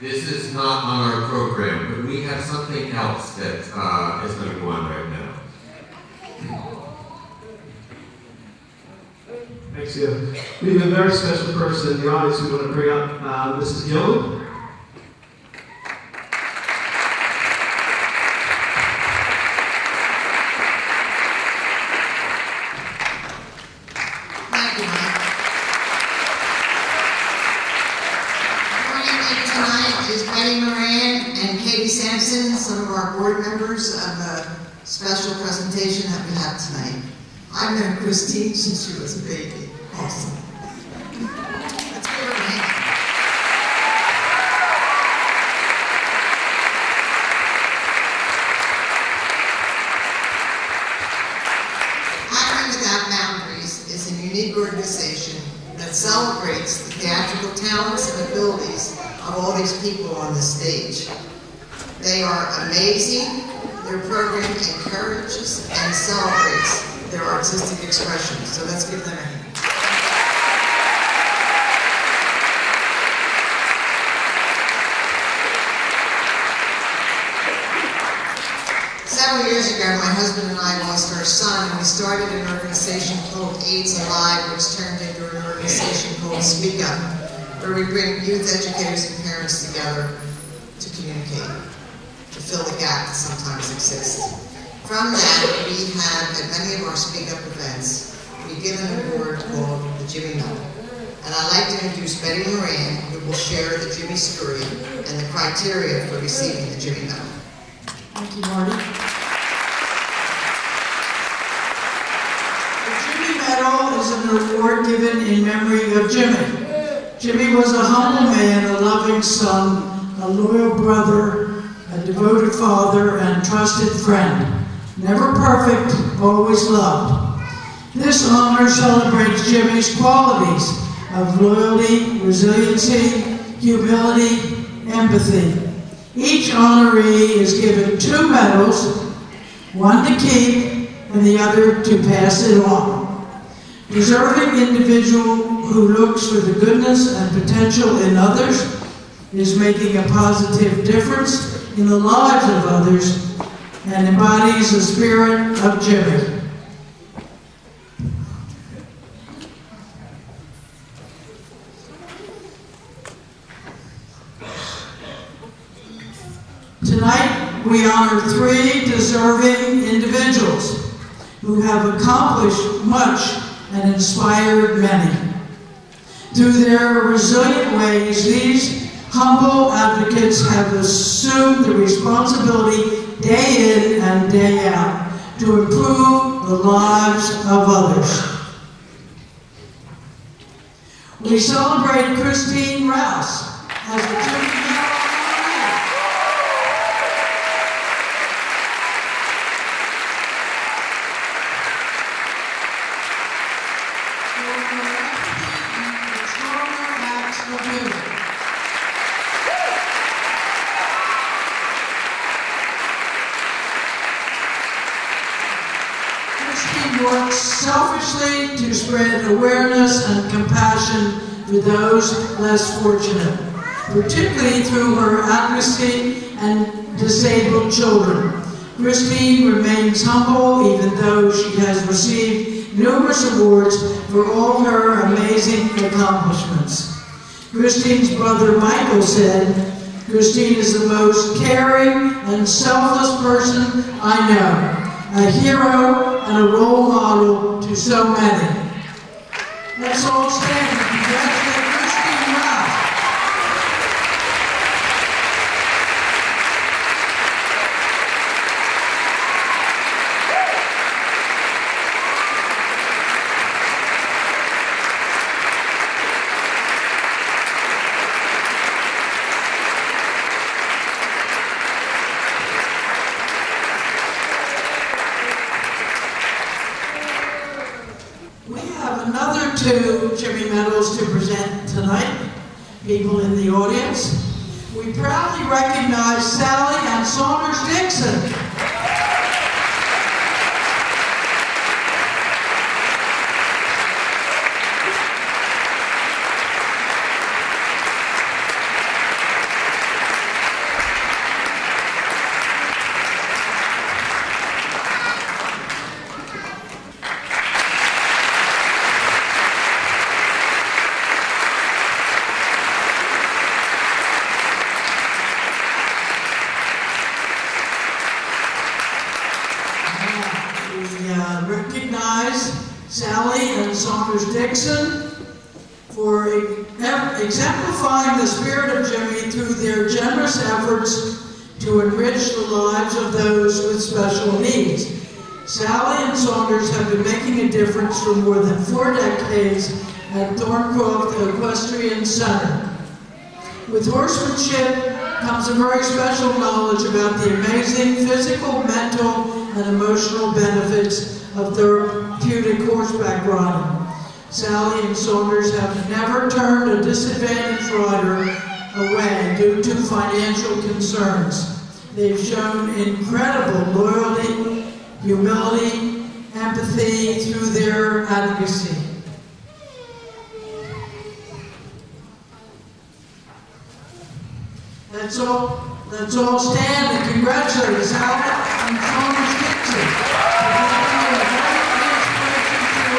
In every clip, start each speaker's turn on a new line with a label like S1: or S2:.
S1: This is not on our program, but we have something else that is going to go on right now.
S2: Thanks, you. We have a very special person in the audience we want to bring up, Mrs. Gillin.
S3: Thank you, Mike. Joining me tonight is Martie Moran and Katie Sampson, some of our board members of a special presentation that we have tonight. I've known Christine since she was a baby. Awesome. Let's give her a hand. Acting Without Boundaries is a unique organization that celebrates the theatrical talents and abilities of all these people on the stage. They are amazing. Their program encourages and celebrates their artistic expression. So let's give them a hand. Several years ago, my husband and I lost our son, and we started an organization called AIDS Alive, which turned into an organization called Speak Up, where we bring youth educators and parents together to communicate, to fill the gap that sometimes exists. From that, we have, at many of our Speak Up events, we've given an award called the Jimmy Medal. And I'd like to introduce Martie Moran, who will share the Jimmy story and the criteria for receiving the Jimmy Medal.
S4: Thank you, Marty. The Jimmy Medal is an award given in memory of Jimmy. Jimmy was a humble man, a loving son, a loyal brother, a devoted father, and trusted friend. Never perfect, always loved. This honor celebrates Jimmy's qualities of loyalty, resiliency, humility, empathy. Each honoree is given 2 medals, one to keep and the other to pass it on. Deserving individual who looks for the goodness and potential in others is making a positive difference in the lives of others and embodies the spirit of Jimmy. Tonight, we honor 3 deserving individuals who have accomplished much and inspired many. Through their resilient ways, these humble advocates have assumed the responsibility day in and day out to improve the lives of others. We celebrate Christine Rouse as the Jimmy Medal honoree. For her empathy and extraordinary acts of beauty. Christine works selfishly to spread awareness and compassion for those less fortunate, particularly through her advocacy and disabled children. Christine remains humble even though she has received numerous awards for all her amazing accomplishments. Christine's brother Michael said, "Christine is the most caring and selfless person I know, a hero and a role model to so many." Let's all stand and congratulate Christine Rouse. We have another 2 Jimmy Medals to present tonight, people in the audience. We proudly recognize Sallie and Saunders Dixon. Sallie and Saunders Dixon, for exemplifying the spirit of Jimmy through their generous efforts to enrich the lives of those with special needs. Sallie and Saunders have been making a difference for more than 4 decades at Thorncroft Equestrian Center. With horsemanship comes a very special knowledge about the amazing physical, mental, and emotional benefits of therapeutic horseback riding. Sallie and Saunders have never turned a disadvantaged rider away due to financial concerns. They've shown incredible loyalty, humility, empathy through their advocacy. Let's all stand and congratulate Sallie and Saunders Dixon for being a great inspiration to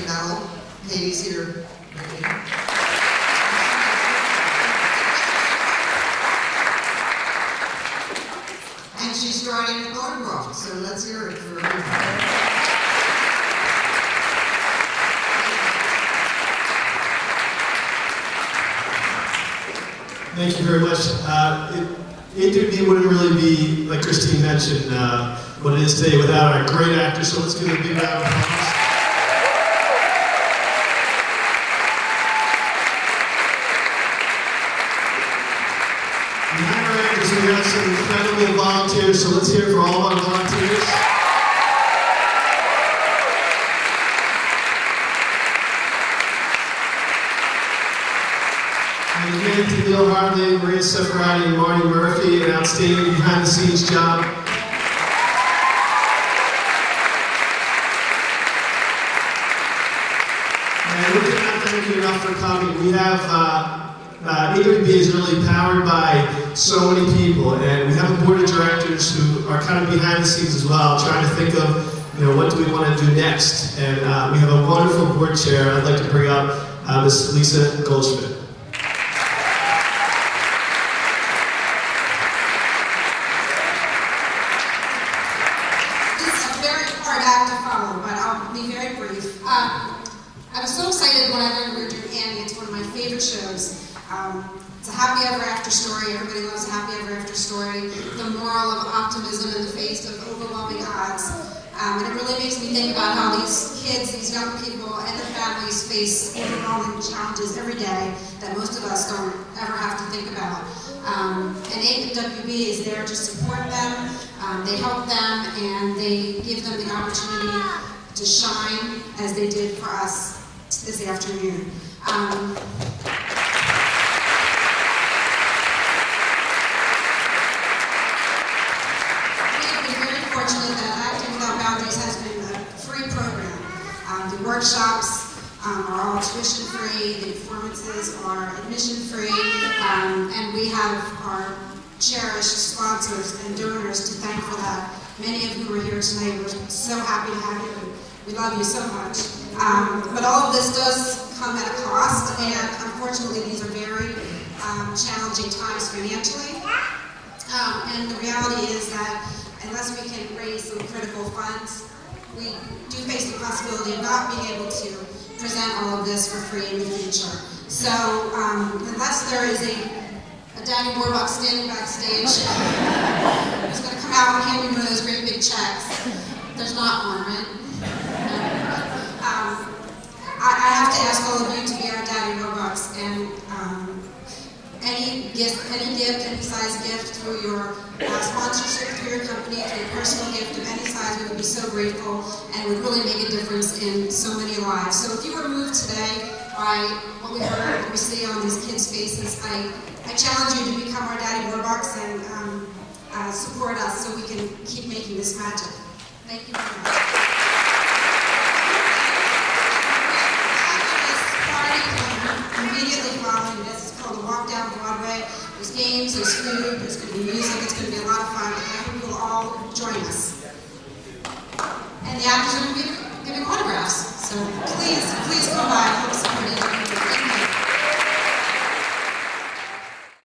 S4: all of us.
S3: Katie's here. And she's starting at Thorncroft, so let's hear it for her.
S2: Thank you very much. It wouldn't really be, like Christine mentioned, what it is today without our great actors, so let's give it a big round of applause. Behind our actors, we have some incredible volunteers, so let's hear it for all of our volunteers. And again, to Neil Hartley, Maria Seferati, and Marty Murphy, an outstanding behind-the-scenes job. And we cannot thank you enough for coming. We have, AWB is really powered by so many people, and we have a board of directors who are kind of behind the scenes as well, trying to think of, what do we want to do next. And we have a wonderful board chair. I'd like to bring up Ms. Lisa Goldschmidt.
S5: I was so excited when I learned we were doing Annie. It's one of my favorite shows. It's a happy ever after story. Everybody loves a happy ever after story. The moral of optimism in the face of overwhelming odds. And it really makes me think about how these kids, these young people, and their families face overwhelming challenges every day that most of us don't ever have to think about. And AWB is there to support them. They help them, and they give them the opportunity to shine as they did for us this afternoon. Fortunate that Acting Without Boundaries has been a free program. The workshops are all tuition-free, the performances are admission-free, and we have our cherished sponsors and donors to thank for that. Many of whom are here tonight. We're so happy to have you. We love you so much. But all of this does come at a cost, and unfortunately these are very challenging times financially. And the reality is that unless we can raise some critical funds, we do face the possibility of not being able to present all of this for free in the future. So unless there is a Daddy Warbuck standing backstage who's going to come out and hand me one of those great big checks, there's not one, right? I have to ask all of you to be our Daddy Warbucks, and any gift, any size gift through your sponsorship, through your company, through your personal gift of any size, we would be so grateful and would really make a difference in so many lives. So if you were moved today by what we heard, what we see on these kids' faces, I challenge you to become our Daddy Warbucks and support us so we can keep making this magic. Thank you very much. Immediately following this, it's called a Walk Down Broadway. There's games, there's food, there's going to be music, it's going to be a lot of fun, and I hope you'll all join us. And the actors are going to be giving autographs, so please come by.